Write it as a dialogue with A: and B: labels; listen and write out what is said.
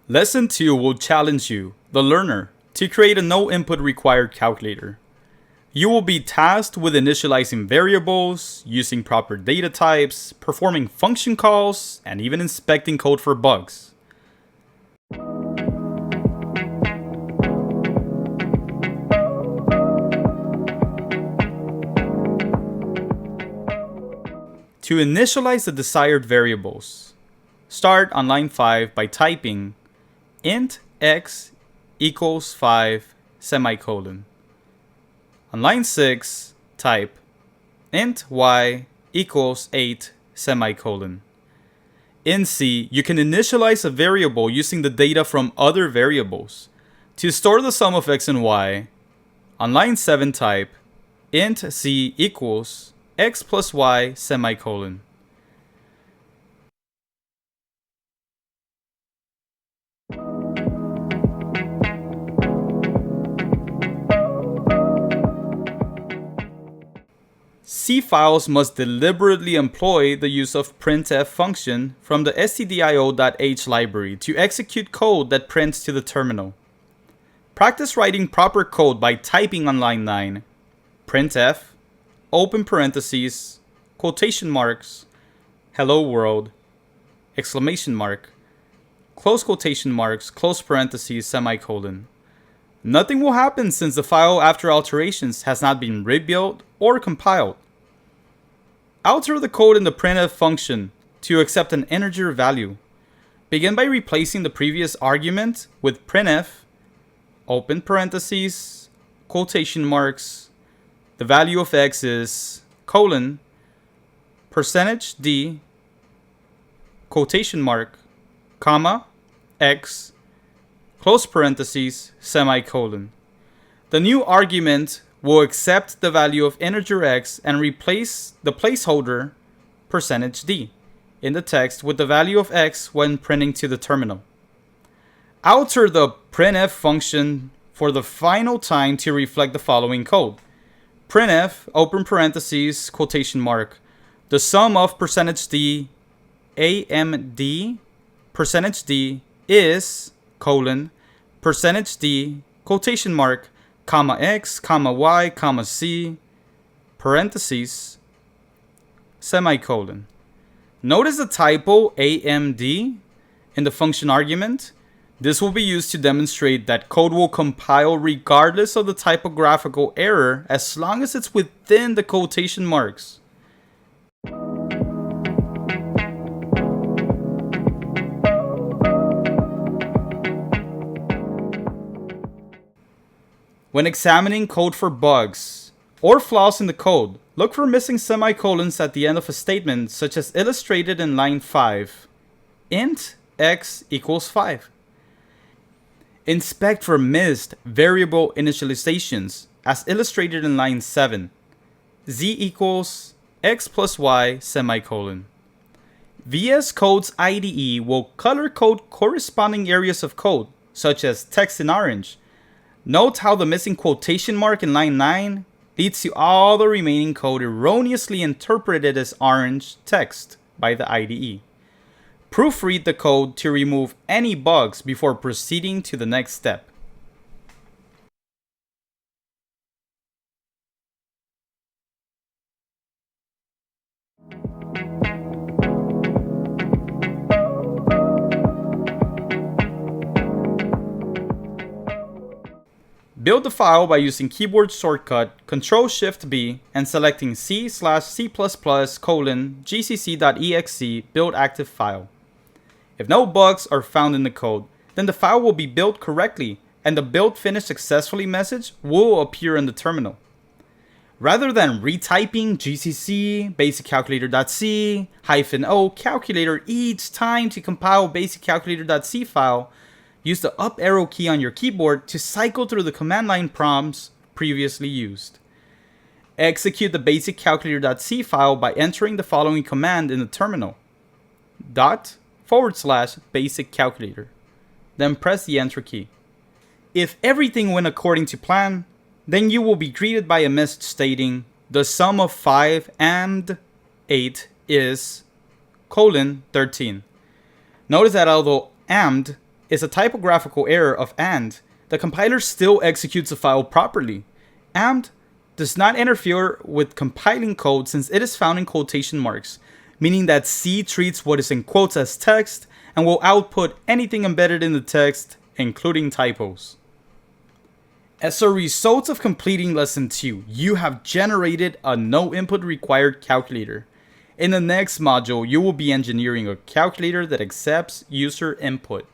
A: Lesson 2 will challenge you, the learner, to create a no input required calculator. You will be tasked with initializing variables, using proper data types, performing function calls, and even inspecting code for bugs. To initialize the desired variables, start on line 5 by typing int x equals 5 semicolon. On line 6, type int y equals 8 semicolon. In C, you can initialize a variable using the data from other variables. To store the sum of x and y, on line 7 type int c equals x plus y semicolon. C files must deliberately employ the use of printf function from the stdio.h library to execute code that prints to the terminal. Practice writing proper code by typing on line 9 printf, open parentheses, quotation marks, hello world, exclamation mark, close quotation marks, close parentheses, semicolon. Nothing will happen since the file after alterations has not been rebuilt or compiled. Alter the code in the printf function to accept an integer value. Begin by replacing the previous argument with printf, open parentheses, quotation marks, the value of x is colon, %d, quotation mark, comma, x, close parentheses, semicolon. The new argument will accept the value of integer x and replace the placeholder %d in the text with the value of x when printing to the terminal. Alter the printf function for the final time to reflect the following code. Printf, open parentheses, quotation mark, the sum of %d, amd, %d is, colon, %d, quotation mark, comma x, comma y, comma c, parentheses, semicolon. Notice the typo amd in the function argument. This will be used to demonstrate that code will compile regardless of the typographical error as long as it's within the quotation marks. When examining code for bugs or flaws in the code, look for missing semicolons at the end of a statement such as illustrated in line 5. Int x equals 5. Inspect for missed variable initializations as illustrated in line 7. Z equals x plus y semicolon. VS Code's IDE will color code corresponding areas of code, such as text in orange. Note how the missing quotation mark in line 9 leads to all the remaining code erroneously interpreted as orange text by the IDE. Proofread the code to remove any bugs before proceeding to the next step. Build the file by using keyboard shortcut Ctrl-Shift-B and selecting c/c++:gcc.exe build active file. If no bugs are found in the code, then the file will be built correctly and the build finished successfully message will appear in the terminal. Rather than retyping gcc basiccalculator.c -o calculator each time to compile basiccalculator.c file, use the up arrow key on your keyboard to cycle through the command line prompts previously used. Execute the basiccalculator.c file by entering the following command in the terminal: /basiccalculator. Then press the enter key. If everything went according to plan, then you will be greeted by a message stating the sum of 5 and 8 is 13. Notice that although amd is a typographical error of AND, the compiler still executes the file properly. AND does not interfere with compiling code since it is found in quotation marks, meaning that C treats what is in quotes as text and will output anything embedded in the text, including typos. As a result of completing Lesson 2, you have generated a no input required calculator. In the next module, you will be engineering a calculator that accepts user input.